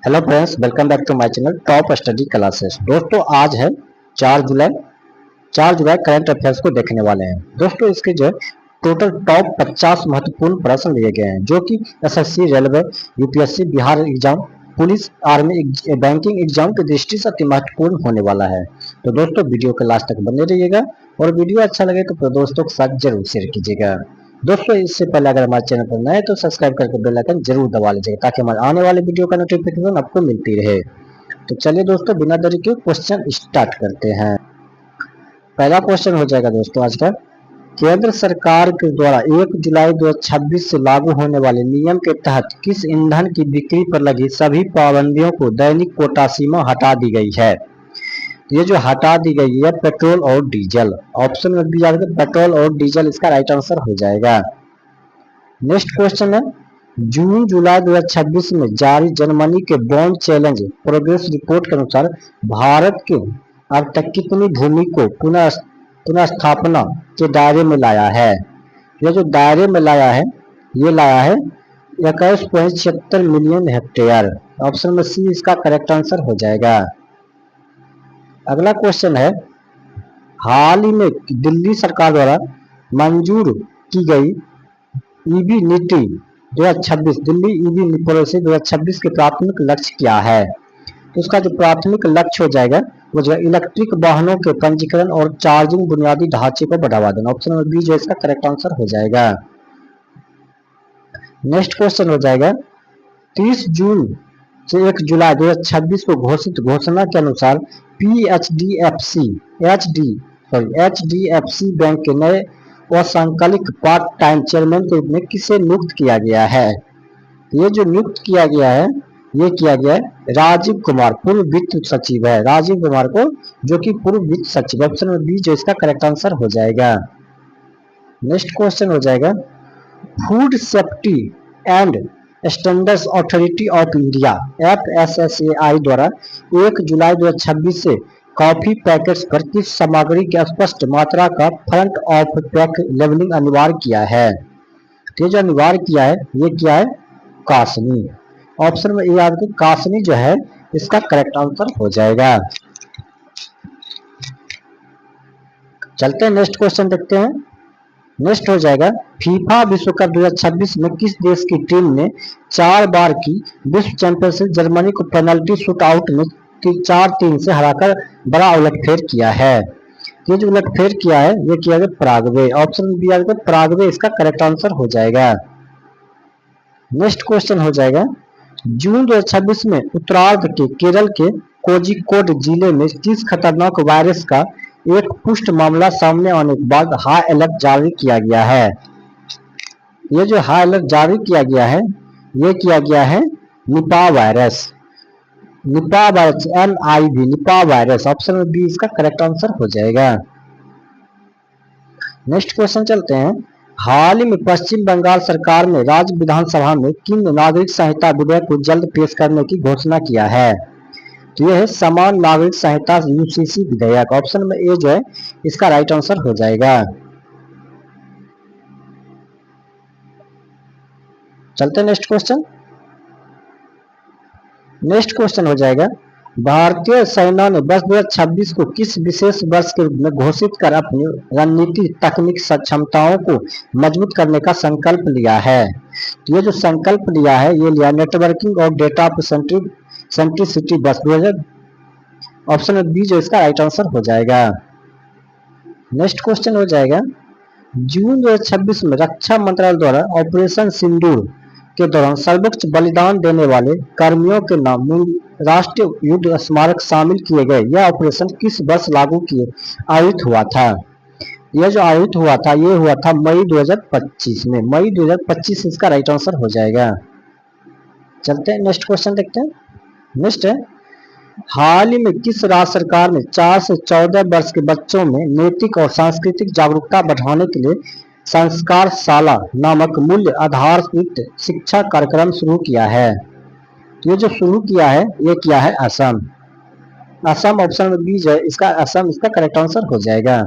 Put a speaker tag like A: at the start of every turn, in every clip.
A: Hello friends, welcome back to my channel top study classes. दोस्तों आज है 4 जुलाई। 4 जुलाई current affairs को देखने वाले हैं। दोस्तों इसके जो टोटल टॉप 50 महत्वपूर्ण प्रश्न लिए गए हैं जो कि SSC, railway, UPSC, Bihar exam, police, army, banking exam की दृष्टि से अति महत्वपूर्ण होने वाला है। तो दोस्तों वीडियो के लास्ट तक बने रहिएगा और वीडियो अच्छा लगे तो दोस्तों के साथ जरूर शेयर कीजिएगा। दोस्तों इससे पहले अगर हमारे चैनल पर नए तो सब्सक्राइब करके बेल आइकन जरूर दबा लीजिएगा ताकि हमारे आने वाले वीडियो का नोटिफिकेशन आपको मिलती रहे। तो चलिए दोस्तों बिना देरी के क्वेश्चन स्टार्ट करते हैं। पहला क्वेश्चन हो जाएगा दोस्तों आज का, केंद्र सरकार के द्वारा 1 जुलाई 2026 से लागू होने वाले नियम के तहत किस ईंधन की बिक्री पर लगी सभी पाबंदियों को दैनिक कोटा सीमा हटा दी गई है। ये जो हटा दी गई है पेट्रोल और डीजल। ऑप्शन में भी जाएगा पेट्रोल और डीजल, इसका राइट आंसर हो जाएगा। नेक्स्ट क्वेश्चन है, जून जुलाई 2026 में जारी जर्मनी के बॉन्ड चैलेंज प्रोग्रेस रिपोर्ट के अनुसार भारत के अब तक कितनी भूमि को पुनः स्थापना के दायरे में लाया है। यह जो दायरे में लाया है ये लाया है 21.76 मिलियन हेक्टेयर। ऑप्शन में सी इसका करेक्ट आंसर हो जाएगा। अगला क्वेश्चन है, हाल ही में दिल्ली सरकार द्वारा मंजूर की गई ईवी नीति 2026 दिल्ली ईवी पॉलिसी 2026 के प्राथमिक लक्ष्य क्या है। तो उसका जो प्राथमिक लक्ष्य हो जाएगा वो जो इलेक्ट्रिक वाहनों के पंजीकरण और चार्जिंग बुनियादी ढांचे को बढ़ावा देना। ऑप्शन नंबर बी जो इसका करेक्ट आंसर हो जाएगा। नेक्स्ट क्वेश्चन हो जाएगा, 30 जून से 1 जुलाई 2026 को घोषित घोषणा के अनुसार एचडीएफसी बैंक के नए असंकालिक पार्ट टाइम चेयरमैन के रूप में किसे नियुक्त किया गया है। ये जो नियुक्त किया गया है ये किया गया है राजीव कुमार, पूर्व वित्त सचिव है राजीव कुमार को, जो कि पूर्व वित्त सचिव। ऑप्शन नंबर बी जो इसका करेक्ट आंसर हो जाएगा। नेक्स्ट क्वेश्चन हो जाएगा, food safety and standards authority of India FSSAI द्वारा 1 जुलाई 2026 से कॉफी पैकेट्स पर किस सामग्री की स्पष्ट मात्रा का फ्रंट ऑफ पैक लेबलिंग अनिवार्य किया है। ये जो अनिवार्य किया है ये क्या है, कासनी। ऑप्शन में ए याद करें, कासनी जो है इसका करेक्ट आंसर हो जाएगा। चलते हैं नेक्स्ट क्वेश्चन देखते हैं। नेक्स्ट हो जाएगा, फीफा विश्व कप 2026 में किस देश की टीम ने 4 बार की विश्व चैंपियनशिप जर्मनी को पेनल्टी शूट आउट में 4-3 से हराकर बड़ा उलटफेर किया है। ये जो उलटफेर किया है ये किया गया पराग्वे। ऑप्शन बी आएगा पराग्वे, इसका करेक्ट आंसर हो जाएगा। नेक्स्ट क्वेश्चन हो जाएगा, जून 2026 में उत्तरार्ध के केरल के कोझिकोड जिले में किस खतरनाक वायरस का एक पुष्ट मामला सामने आने के बाद हाई अलर्ट जारी किया गया है। ये जो हाई अलर्ट जारी किया गया है ये किया गया है Nipah virus. Nipah virus NIV Nipah virus. Option में बी इसका करेक्ट आंसर हो जाएगा। नेक्स्ट क्वेश्चन चलते हैं, हाल ही में पश्चिम बंगाल सरकार ने राज्य विधानसभा में किन नागरिक संहिता विधेयक को जल्द पेश करने की घोषणा किया है। तो यह है समान नागरिक संहिता UCC विधेयक। ऑप्शन में ए जो है इसका राइट आंसर हो जाएगा। चलते हैं नेक्स्ट क्वेश्चन। नेक्स्ट क्वेश्चन हो जाएगा, भारतीय सेना ने वर्ष 2026 को किस विशेष वर्ष के रूप में घोषित कर अपनी रणनीति तकनीक क्षमताओं को मजबूत करने का संकल्प लिया है। तो ये जो संकल्प लिया है ये लिया नेटवर्किंग और डेटा सेंट्रिसिटी वर्ष 2000। ऑप्शन बी जो इसका राइट आंसर हो जाएगा। नेक्स्ट क्वेश्चन हो जाएगा, जून 2026 में रक्षा मंत्रालय द्वारा ऑपरेशन सिंदूर के दौरान सर्वोच्च बलिदान देने वाले कर्मियों के नाम राष्ट्रीय युद्ध स्मारक शामिल किए गए। यह ऑपरेशन किस वर्ष लागू किए आयोजित हुआ था। यह जो आयोजित हुआ था ये हुआ था मई 2025 में। मई 2025 इसका राइट आंसर हो जाएगा। चलते हैं नेक्स्ट क्वेश्चन देखते हैं। नेक्स्ट है, हाल ही में किस राज्य सरकार ने 4 से 14 वर्ष के बच्चों में नैतिक और सांस्कृतिक जागरूकता बढ़ाने के लिए संस्कार शाला नामक मूल्य आधारित शिक्षा कार्यक्रम शुरू किया है। ये जो शुरू किया है ये किया है असम। असम। ऑप्शन में बी है इसका असम, इसका करेक्ट आंसर हो जाएगा।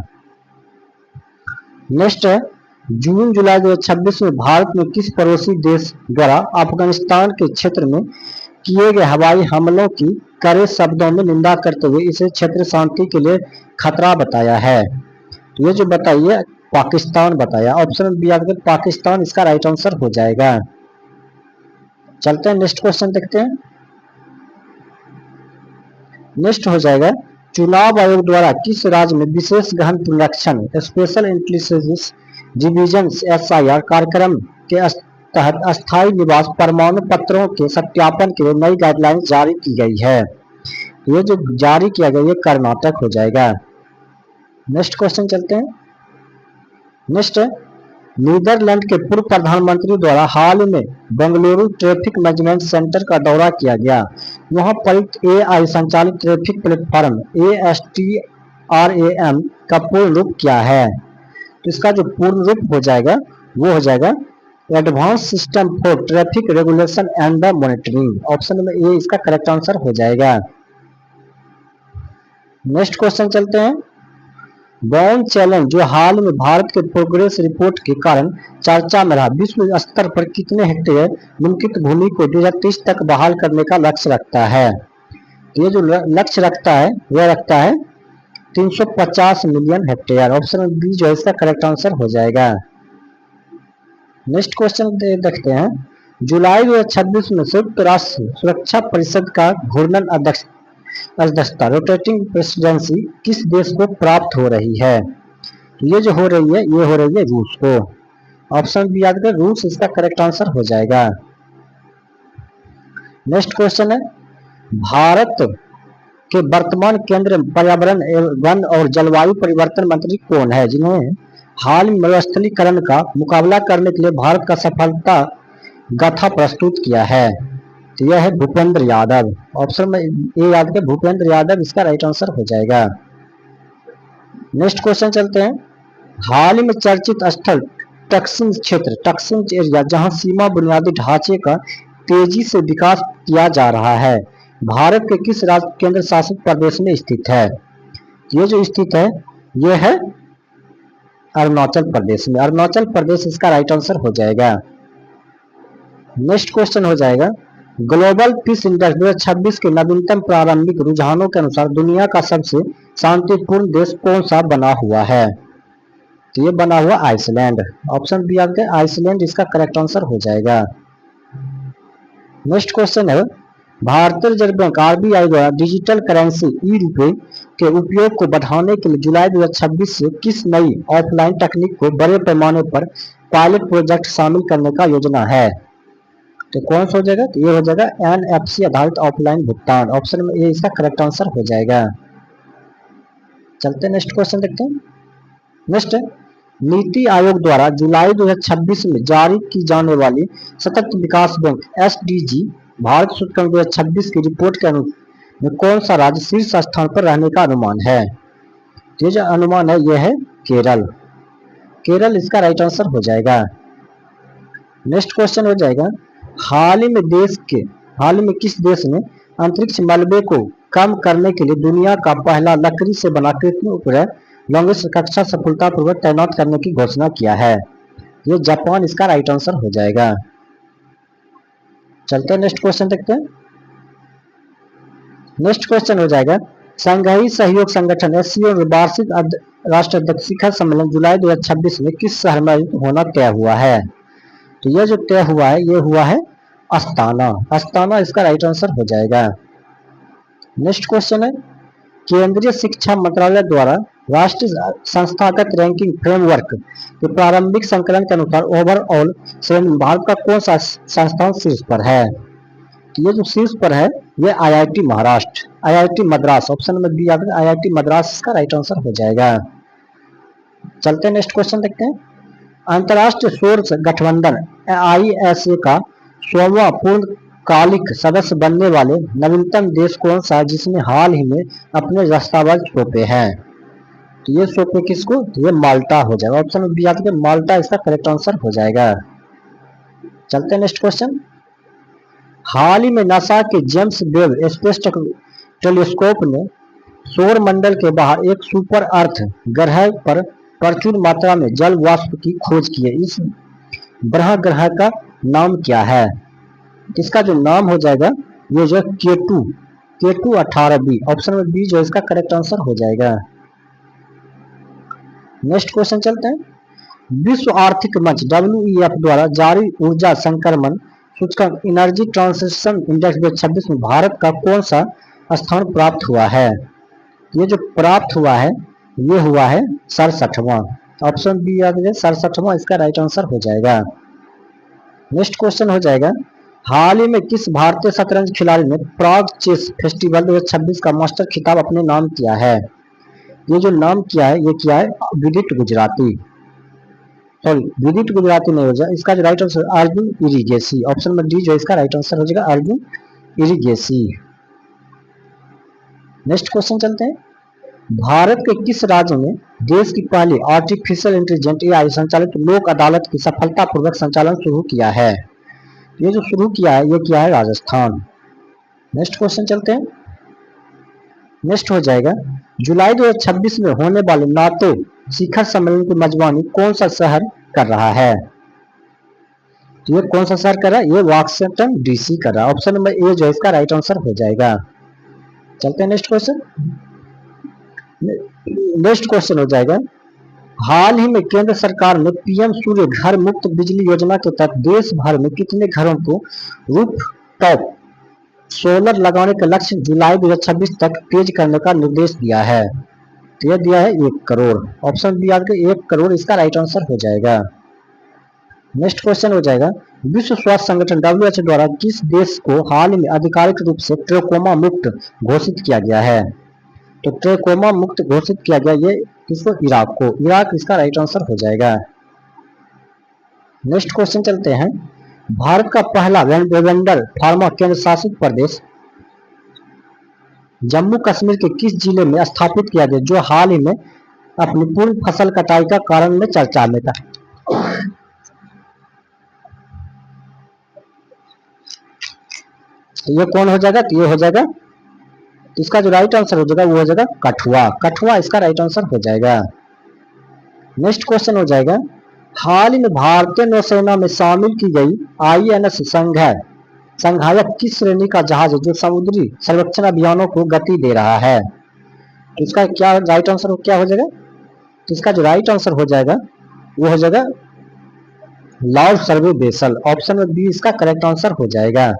A: नेक्स्ट है, जून जुलाई 2026 में भारत में किस पड़ोसी देश द्वारा अफगानिस्तान के क्षेत्र में किए गए हवाई हमलों की कड़े शब्दों में निंदा करते हुए इसे क्षेत्र शांति के लिए खतरा बताया है। ये जो बताइए पाकिस्तान बताया, ऑप्शन बी आपके पाकिस्तान इसका राइट आंसर हो जाएगा। चलते हैं नेक्स्ट क्वेश्चन देखते हैं। नेक्स्ट हो जाएगा, चुनाव आयोग द्वारा किस राज्य में विशेष गहन पुनरीक्षण स्पेशल इंटेलिजेंस डिवीजन SIR कार्यक्रम के तहत अस्थायी निवास प्रमाण पत्रों के सत्यापन के लिए नई गाइडलाइन जारी की गई है। ये जो जारी किया गया ये कर्नाटक हो जाएगा। नेक्स्ट क्वेश्चन चलते हैं। नेक्स्ट, नीदरलैंड के पूर्व प्रधानमंत्री द्वारा हाल में बेंगलुरु ट्रैफिक मैनेजमेंट सेंटर का दौरा किया गया। वहां पर AI संचालित ट्रैफिक प्लेटफॉर्म ASTRAM का पूर्ण रूप क्या है? तो इसका जो पूर्ण रूप हो जाएगा वो हो जाएगा advance system for traffic regulation and the monitoring. Option में ए इसका करेक्ट आंसर हो जाएगा। नेक्स्ट क्वेश्चन चलते हैं। बॉन चैलेंज जो हाल में भारत के प्रोग्रेस रिपोर्ट के कारण चर्चा में रहा, विश्व स्तर पर कितने हेक्टेयर निम्नलिखित भूमि को 2030 तक बहाल करने का लक्ष्य रखता है? ये जो लक्ष्य रखता है वह रखता है 350 मिलियन हेक्टेयर। ऑप्शन बी जो है इसका करेक्ट आंसर हो जाएगा। नेक्स्ट क्वेश्चन देखते हैं। जुलाई 2026 में संयुक्त राष्ट्र सुरक्षा परिषद का घूर्णन अध्यक्षता रोटेटिंग प्रेसिडेंसी किस देश को प्राप्त हो रही है? ये जो हो रही है ये हो रही है रूस को। ऑप्शन बी याद करें रूस इसका करेक्ट आंसर हो जाएगा। नेक्स्ट क्वेश्चन है, भारत के वर्तमान केंद्र पर्यावरण वन और जलवायु परिवर्तन मंत्री कौन है जिन्होंने हाल में मरुस्थलीकरण का मुकाबला करने के लिए भारत का सफलता गाथा प्रस्तुत किया है? तो यह है भूपेंद्र यादव। ऑप्शन में ए याद करें भूपेंद्र यादव इसका राइट आंसर हो जाएगा। नेक्स्ट क्वेश्चन चलते हैं। हाल ही में चर्चित स्थल टक्सिन क्षेत्र टक्सिन एरिया जहां सीमा बुनियादी ढांचे का तेजी से विकास किया जा रहा है, भारत के किस राज्य केंद्र शासित प्रदेश में स्थित है? ये जो स्थित है ये है अरुणाचल प्रदेश में। अरुणाचल प्रदेश इसका राइट आंसर हो जाएगा। नेक्स्ट क्वेश्चन हो जाएगा, ग्लोबल पीस इंडेक्स 2026 के नवीनतम प्रारंभिक रुझानों के अनुसार दुनिया का सबसे शांतिपूर्ण देश कौन सा बना हुआ है? तो ये बना हुआ आइसलैंड। ऑप्शन बी आपके आइसलैंड इसका करेक्ट आंसर हो जाएगा। नेक्स्ट क्वेश्चन है, भारतीय रिजर्व बैंक RBI द्वारा डिजिटल करेंसी ई-रुपए के उपयोग को बढ़ाने के लिए जुलाई 2026 से किस नई ऑफलाइन तकनीक को बड़े पैमाने पर पायलट प्रोजेक्ट शामिल करने का योजना है? तो कौन सा हो जाएगा? तो ये हो जाएगा NFC आधारित ऑफलाइन भुगतान। ऑप्शन में ए इसका करेक्ट आंसर हो जाएगा। चलते नेक्स्ट क्वेश्चन देखते हैं। नेक्स्ट, नीति आयोग द्वारा जुलाई 2026 में जारी की जाने वाली सतत विकास बैंक SDG भारत सूचकांक 2026 की रिपोर्ट के अनुसार कौन सा राज्य शीर्ष स्थान पर रहने का अनुमान है? ये जो अनुमान है यह है केरल। केरल इसका राइट आंसर हो जाएगा। नेक्स्ट क्वेश्चन हो जाएगा, हाल ही में किस देश ने अंतरिक्ष मलबे को कम करने के लिए दुनिया का पहला लकड़ी से बना कृत्रिम उपग्रह लॉन्गिश कक्षा सफलतापूर्वक तैनात करने की घोषणा किया है? ये जापान इसका राइट आंसर हो जाएगा। चलते हैं नेक्स्ट क्वेश्चन देखते हैं। नेक्स्ट क्वेश्चन हो जाएगा, संघाई सहयोग संगठन SCO वार्षिक राष्ट्राध्यक्ष शिखर सम्मेलन जुलाई 2026 में किस शहर में होना तय हुआ है? तो यह जो तय हुआ है ये हुआ है अस्ताना। अस्ताना इसका राइट आंसर हो जाएगा। नेक्स्ट क्वेश्चन है, केंद्रीय शिक्षा मंत्रालय द्वारा राष्ट्रीय संस्थागत रैंकिंग फ्रेमवर्क के प्रारंभिक संकलन के अनुसार ओवरऑल श्रेणी में भारत का कौन सा संस्थान शीर्ष पर है? तो ये जो शीर्ष पर है ये IIT Maharashtra, IIT Madras. Option में बी आता है IIT मद्रास इसका राइट आंसर हो जाएगा। चलते हैं नेक्स्ट क्वेश्चन देखते हैं। अंतर्राष्ट्रीय सौर गठबंधन ISA का 100वां पूर्णकालिक सदस्य बनने वाले नवीनतम देश कौन सा है जिसने हाल ही में अपने दस्तावेज सौंपे हैं? तो ये सौंपे किसको? तो ये माल्टा हो जाएगा। ऑप्शन में बी आता है माल्टा इसका करेक्ट आंसर हो जाएगा। चलते हैं नेक्स्ट क्वेश्चन। हाल ही में नासा के जेम्स वेब स्पेस टेलीस्कोप ने सौर मंडल के बाहर एक सुपर अर्थ ग्रह पर प्रचुर मात्रा में जल वाष्प की खोज की है। इस ग्रह का नाम क्या है? इसका जो नाम हो जाएगा ये जो K2 18B, ऑप्शन में बी जो इसका करेक्ट आंसर हो जाएगा। नेक्स्ट क्वेश्चन चलते हैं। विश्व आर्थिक मंच WEF द्वारा जारी ऊर्जा संक्रमण सूचकांक एनर्जी ट्रांजिशन इंडेक्स 2026 में भारत का कौन सा स्थान प्राप्त हुआ है? ये जो प्राप्त हुआ है ये हुआ है 67वां, ऑप्शन बी आ गया 67वां, इसका राइट आंसर हो जाएगा। नेक्स्ट क्वेश्चन हो जाएगा, हाल ही में किस भारतीय शतरंज खिलाड़ी ने प्राग चेस फेस्टिवल 2026 का मास्टर खिताब अपने नाम किया है? ये जो नाम किया है ये किया है विदित गुजराती, सॉरी विदित गुजराती नहीं हो जाए, इसका जो राइट आंसर अर्जुन इरिगेसी, ऑप्शन में डी जो इसका राइट आंसर हो जाएगा अर्जुन इरिगेसी। नेक्स्ट क्वेश्चन चलते हैं, भारत के किस राज्य में देश की पहली आर्टिफिशियल इंटेलिजेंट AI संचालित लोक अदालत की सफलतापूर्वक संचालन शुरू किया है? ये जो शुरू किया है ये किया है राजस्थान। नेक्स्ट क्वेश्चन चलते हैं। नेक्स्ट हो जाएगा, जुलाई 2026 में होने वाले नाटो शिखर सम्मेलन की मेजबानी कौन सा शहर कर रहा है? ये कौन सा शहर कर रहा है? ये वाशिंगटन DC कर रहा है, ऑप्शन नंबर ए जो इसका राइट आंसर हो जाएगा। चलते हैं नेक्स्ट क्वेश्चन। नेक्स्ट क्वेश्चन हो जाएगा, हाल ही में केंद्र सरकार ने PM सूर्य घर मुफ्त बिजली योजना के तहत देश भर में कितने घरों को रूफटॉप सोलर लगाने का लक्ष्य जुलाई 2026 तक तेज करने का निर्देश दिया है? तो यह दिया है 1 करोड़, ऑप्शन बी आपके 1 करोड़, इसका राइट आंसर हो जाएगा। नेक्स्ट क्वेश्चन हो जाएगा, विश्व स्वास्थ्य संगठन WHO द्वारा किस देश को हाल ही में आधिकारिक रूप से ट्रेकोमा मुक्त घोषित किया गया है? तो ट्रेकोमा मुक्त घोषित किया गया ये किसको? इराक को, इराक इसका राइट आंसर हो जाएगा। नेक्स्ट क्वेश्चन चलते हैं, भारत का पहला वेंडर फार्मा केंद्र शासित प्रदेश जम्मू कश्मीर के किस जिले में स्थापित किया गया जो हाल ही में अपनी पूर्ण फसल कटाई का कारण में चर्चा में था? ये कौन हो जाएगा? तो ये हो जाएगा, इसका जो राइट आंसर हो जाएगा वो हो जाएगा कठुआ, कठुआ इसका राइट आंसर हो जाएगा। नेक्स्ट क्वेश्चन हो जाएगा, हाल ही में भारतीय नौसेना में शामिल की गई INS संघायक किस श्रेणी का जहाज है जो समुद्री सर्वेक्षण अभियानों को गति दे रहा है? तो इसका क्या राइट आंसर क्या हो जाएगा? तो इसका जो राइट आंसर हो जाएगा वो हो जाएगा लॉर्ड सर्वे वेसल, ऑप्शन में बी इसका करेक्ट आंसर हो जाएगा।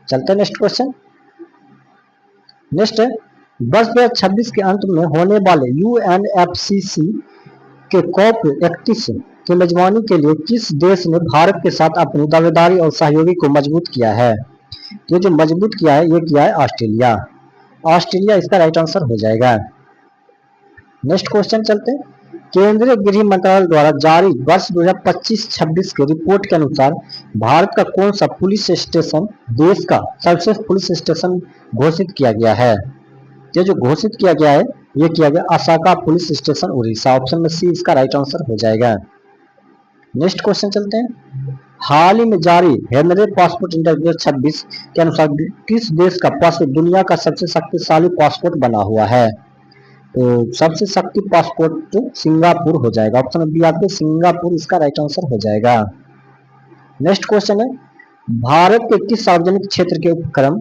A: चलते हैं नेक्स्ट क्वेश्चन। नेक्स्ट है, वर्ष 2026 के अंत में होने वाले UNFCCC के COP 31 की मेजबानी के लिए किस देश ने भारत के साथ अपनी दावेदारी और सहयोगी को मजबूत किया है? ये जो मजबूत किया है ये किया है ऑस्ट्रेलिया, ऑस्ट्रेलिया इसका राइट आंसर हो जाएगा। नेक्स्ट क्वेश्चन चलते हैं, केंद्रीय गृह मंत्रालय द्वारा जारी वर्ष 2025-26 की रिपोर्ट के अनुसार भारत का कौन सा पुलिस स्टेशन देश का सर्वश्रेष्ठ पुलिस स्टेशन घोषित किया गया है? ये जो घोषित किया गया है ये किया गया Osaka police station Orissa, option में सी इसका राइट आंसर हो जाएगा। नेक्स्ट क्वेश्चन चलते हैं, हाल ही में जारी हेनरी पासपोर्ट इंडेक्स 2026 के अनुसार किस देश का पासपोर्ट दुनिया का सबसे शक्तिशाली पासपोर्ट बना हुआ है? तो सबसे शक्ति पासपोर्ट सिंगापुर हो जाएगा, ऑप्शन बी आपके सिंगापुर इसका राइट आंसर हो जाएगा। नेक्स्ट क्वेश्चन है, भारत के किस सार्वजनिक क्षेत्र के उपक्रम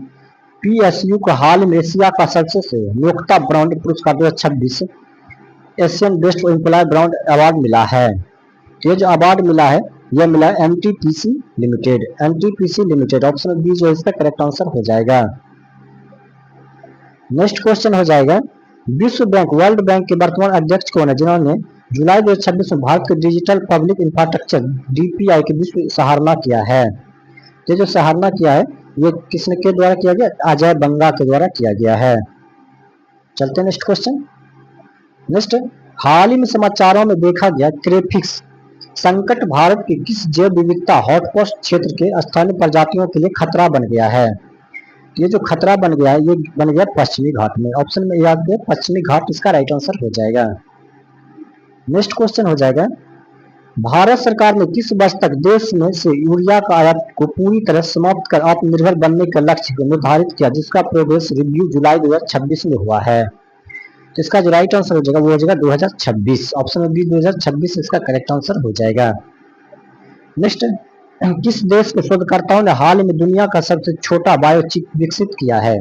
A: PSU को हाल में एशिया का सबसे नियोक्ता ब्रांड पुरस्कार 2026 Asian best employ brand award मिला है? ये जो अवार्ड मिला है यह मिला है NTPC लिमिटेड, ऑप्शन बी जो इसका करेक्ट आंसर हो जाएगा। नेक्स्ट क्वेश्चन हो जाएगा, विश्व बैंक वर्ल्ड बैंक के वर्तमान अध्यक्ष कौन है जिन्होंने जुलाई 2026 में भारत के डिजिटल पब्लिक इंफ्रास्ट्रक्चर DPI की विश्व सराहना किया है? ये जो सराहना किया है ये किसने के द्वारा किया गया? अजय बंगा के द्वारा किया गया है। चलते हैं नेक्स्ट क्वेश्चन। नेक्स्ट, हाल ही में समाचारों में देखा गया क्रेफिक्स संकट भारत के किस जैव विविधता हॉटस्पॉट क्षेत्र के स्थानीय प्रजातियों के लिए खतरा बन गया है? ये जो खतरा बन गया है ये बन गया पश्चिमी घाट में, ऑप्शन में याद है पश्चिमी घाट इसका राइट आंसर हो जाएगा। नेक्स्ट क्वेश्चन हो जाएगा, भारत सरकार ने किस वर्ष तक देश में से यूरिया का आयात को पूरी तरह समाप्त कर आत्मनिर्भर बनने का लक्ष्य को निर्धारित किया जिसका प्रोग्रेस रिव्यू जुलाई 2026 में हुआ है? तो इसका जो राइट आंसर हो जाएगा वो हो जाएगा 2026, ऑप्शन बी 2026 इसका करेक्ट आंसर हो जाएगा। नेक्स्ट, किस देश के शोधकर्ताओं ने हाल में दुनिया का सबसे छोटा बायोचिप विकसित किया है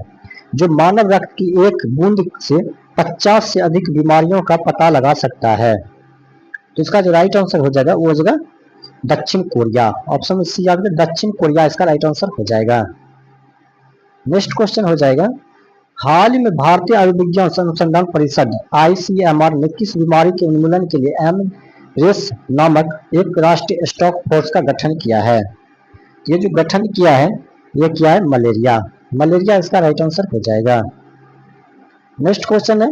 A: जो मानव रक्त की एक बूंद से 50 से अधिक बीमारियों का पता लगा सकता है? तो इसका जो राइट आंसर हो जाएगा वो हो जाएगा दक्षिण कोरिया। ऑप्शन में सी आगे दक्षिण कोरिया इसका राइट आंसर हो जाएगा। नेक्स्ट क्वेश्चन हो जाएगा, हाल ही में भारतीय आयुर्विज्ञान अनुसंधान परिषद ICMR ने किस बीमारी के उन्मूलन के लिए एमरेस नामक एक राष्ट्रीय स्टॉक फोर्स का गठन किया है? ये जो गठन किया है ये क्या है? मलेरिया। मलेरिया इसका राइट आंसर हो जाएगा। नेक्स्ट क्वेश्चन है,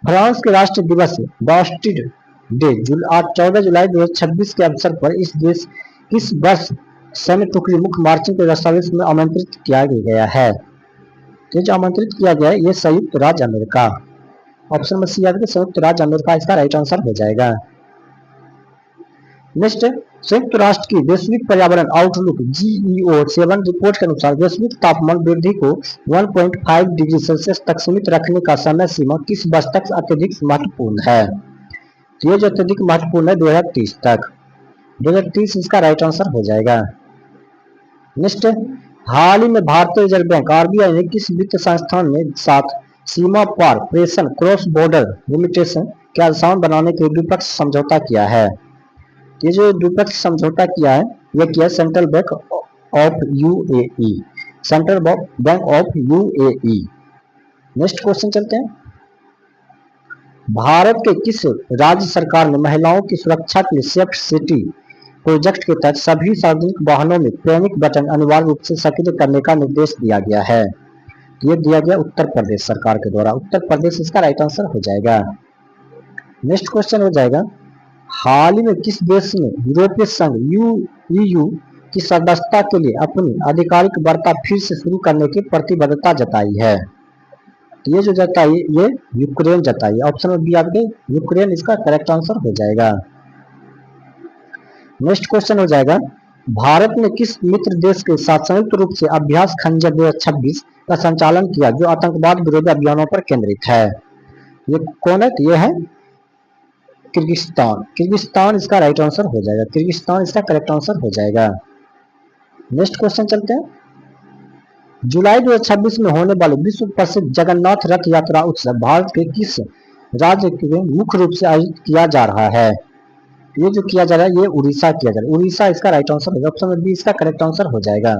A: फ्रांस के राष्ट्रीय दिवस बास्टिड डे आज 14 जुलाई 2026 के अवसर पर इस देश किस वर्ष सैन्य टुकड़ी मुख्य मार्चिंग के दस्तावेज में आमंत्रित किया गया है? तो जो आमंत्रित किया गया है ये संयुक्त राज्य अमेरिका। ऑप्शन में सी आगे संयुक्त राज्य अमेरिका इसका राइट आंसर हो जाएगा। नेक्स्ट, संयुक्त राष्ट्र की वैश्विक पर्यावरण आउटलुक GEO-7 रिपोर्ट के अनुसार वैश्विक तापमान वृद्धि को 1.5 डिग्री सेल्सियस तक सीमित रखने का समय सीमा किस वर्ष तक अत्यधिक महत्वपूर्ण है? तो ये जो अत्यधिक महत्वपूर्ण है 2030 तक। 2030 इसका राइट आंसर हो जाएगा। नेक्स्ट, हाल ही में भारतीय रिजर्व बैंक RBI ने किस वित्त संस्थान के साथ सीमा पार प्रेषण क्रॉस बॉर्डर लिमिटेशन के आसान बनाने के लिए द्विपक्षीय समझौता किया है? ये जो द्विपक्षीय समझौता किया है यह किया है central bank of UAE, central bank of UAE। Next question चलते हैं, भारत के किस राज्य सरकार ने महिलाओं की सुरक्षा के लिए सेफ सिटी प्रोजेक्ट के तहत सभी सार्वजनिक वाहनों में पैनिक बटन अनिवार्य रूप से सक्रिय करने का निर्देश दिया गया है? ये दिया गया उत्तर प्रदेश सरकार के द्वारा। उत्तर प्रदेश इसका राइट आंसर हो जाएगा। नेक्स्ट क्वेश्चन हो जाएगा, हाल ही में किस देश ने यूरोपीय संघ EU की सदस्यता के लिए अपनी आधिकारिक वार्ता फिर से शुरू करने की प्रतिबद्धता जताई है? ये जो जताई ये यूक्रेन जताई। ऑप्शन में बी आपके यूक्रेन इसका करेक्ट आंसर हो जाएगा। नेक्स्ट क्वेश्चन हो जाएगा, भारत ने किस मित्र देश के साथ संयुक्त रूप से अभ्यास खंजर 2026 का संचालन किया जो आतंकवाद विरोधी अभियानों पर केंद्रित है? ये कौन है? ये है किर्गिस्तान। किर्गिस्तान इसका राइट आंसर हो जाएगा। किर्गिस्तान इसका करेक्ट आंसर हो जाएगा। नेक्स्ट क्वेश्चन चलते हैं, जुलाई 2026 में होने वाले विश्व प्रसिद्ध जगन्नाथ रथ यात्रा उत्सव भारत के किस राज्य में मुख्य रूप से आयोजित किया जा रहा है? ये जो किया जा रहा है ये उड़ीसा किया जा रहा है। उड़ीसा इसका राइट आंसर होगा। ऑप्शन बी इसका करेक्ट आंसर हो जाएगा।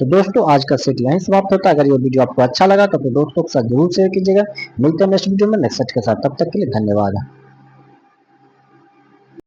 A: तो दोस्तों आज का सेट यहीं समाप्त होता है। अगर ये वीडियो आपको अच्छा लगा तो अपने दोस्तों के साथ जरूर शेयर कीजिएगा। मिलते हैं नेक्स्ट वीडियो में नेक्स्ट सेट के साथ। तब तक के लिए धन्यवाद।